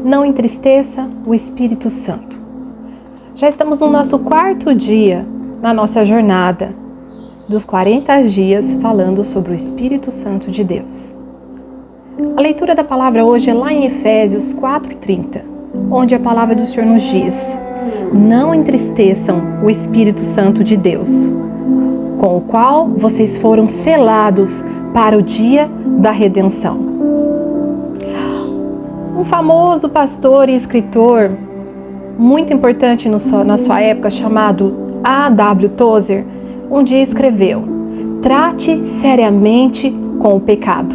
Não entristeça o Espírito Santo. Já estamos no nosso 4º dia na nossa jornada dos 40 dias falando sobre o Espírito Santo de Deus. A leitura da palavra hoje é lá em Efésios 4:30, onde a palavra do Senhor nos diz: não entristeçam o Espírito Santo de Deus, com o qual vocês foram selados para o dia da redenção. Um famoso pastor e escritor muito importante na sua época, chamado A.W. Tozer, um dia escreveu: trate seriamente com o pecado.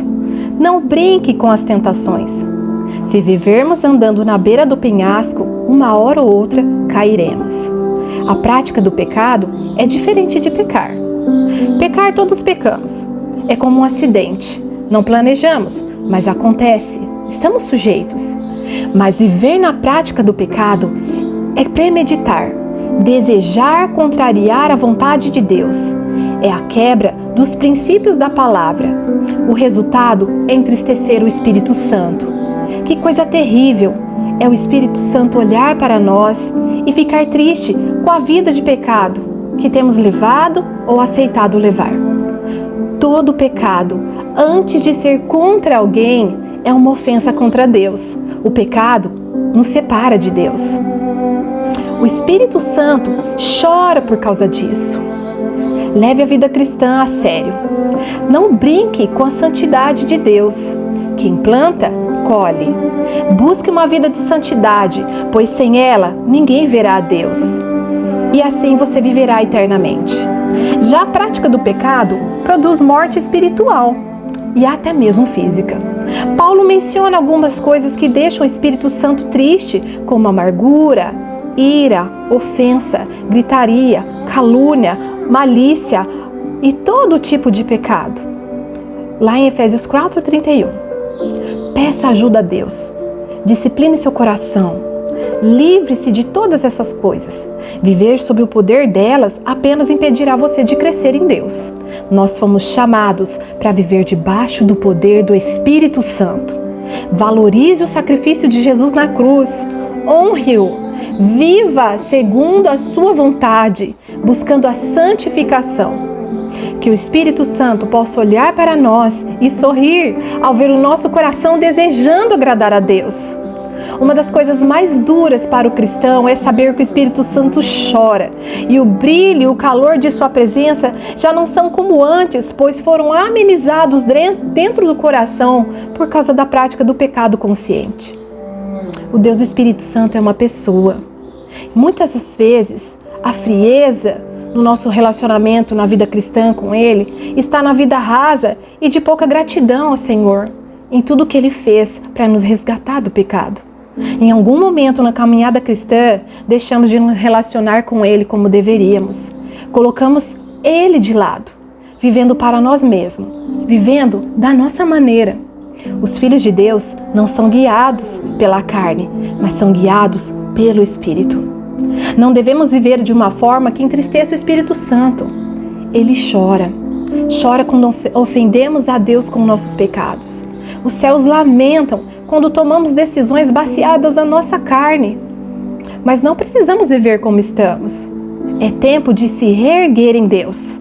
Não brinque com as tentações. Se vivermos andando na beira do penhasco, uma hora ou outra cairemos. A prática do pecado é diferente de pecar. Pecar, todos pecamos. É como um acidente. Não planejamos, mas acontece. Estamos sujeitos. Mas viver na prática do pecado é premeditar, desejar contrariar a vontade de Deus. É a quebra dos princípios da palavra. O resultado é entristecer o Espírito Santo. Que coisa terrível é o Espírito Santo olhar para nós e ficar triste com a vida de pecado que temos levado ou aceitado levar. Todo pecado, antes de ser contra alguém, é uma ofensa contra Deus. O pecado nos separa de Deus. O Espírito Santo chora por causa disso. Leve a vida cristã a sério. Não brinque com a santidade de Deus. Quem planta, colhe. Busque uma vida de santidade, pois sem ela ninguém verá a Deus. E assim você viverá eternamente. Já a prática do pecado produz morte espiritual e até mesmo física. Paulo menciona algumas coisas que deixam o Espírito Santo triste, como amargura, ira, ofensa, gritaria, calúnia, malícia e todo tipo de pecado. Lá em Efésios 4:31. Peça ajuda a Deus. Discipline seu coração. Livre-se de todas essas coisas. Viver sob o poder delas apenas impedirá você de crescer em Deus. Nós fomos chamados para viver debaixo do poder do Espírito Santo. Valorize o sacrifício de Jesus na cruz. Honre-o. Viva segundo a sua vontade, buscando a santificação. Que o Espírito Santo possa olhar para nós e sorrir ao ver o nosso coração desejando agradar a Deus. Uma das coisas mais duras para o cristão é saber que o Espírito Santo chora e o brilho e o calor de sua presença já não são como antes, pois foram amenizados dentro do coração por causa da prática do pecado consciente. O Deus Espírito Santo é uma pessoa. Muitas das vezes, a frieza no nosso relacionamento, na vida cristã com Ele, está na vida rasa e de pouca gratidão ao Senhor em tudo que Ele fez para nos resgatar do pecado. Em algum momento na caminhada cristã, deixamos de nos relacionar com Ele como deveríamos. Colocamos Ele de lado, vivendo para nós mesmos, vivendo da nossa maneira. Os filhos de Deus não são guiados pela carne, mas são guiados pelo Espírito. Não devemos viver de uma forma que entristeça o Espírito Santo. Ele chora. Chora quando ofendemos a Deus com nossos pecados. Os céus lamentam quando tomamos decisões baseadas na nossa carne. Mas não precisamos viver como estamos. É tempo de se reerguer em Deus.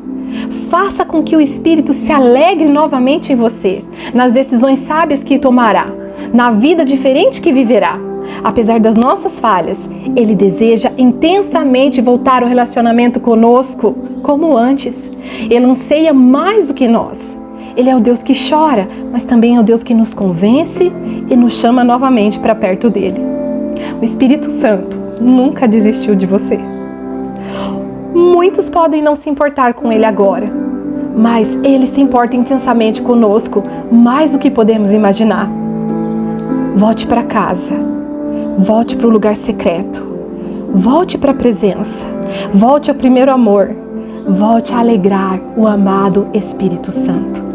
Faça com que o Espírito se alegre novamente em você, nas decisões sábias que tomará, na vida diferente que viverá. Apesar das nossas falhas, Ele deseja intensamente voltar ao relacionamento conosco como antes. Ele anseia mais do que nós. Ele é o Deus que chora, mas também é o Deus que nos convence e nos chama novamente para perto dele. O Espírito Santo nunca desistiu de você. Muitos podem não se importar com Ele agora, mas Ele se importa intensamente conosco, mais do que podemos imaginar. Volte para casa, volte para o lugar secreto, volte para a presença, volte ao primeiro amor, volte a alegrar o amado Espírito Santo.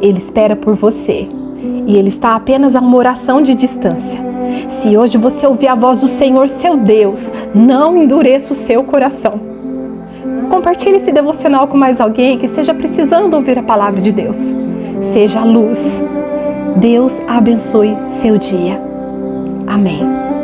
Ele espera por você e Ele está apenas a uma oração de distância. Se hoje você ouvir a voz do Senhor, seu Deus, não endureça o seu coração. Compartilhe esse devocional com mais alguém que esteja precisando ouvir a palavra de Deus. Seja a luz. Deus abençoe seu dia. Amém.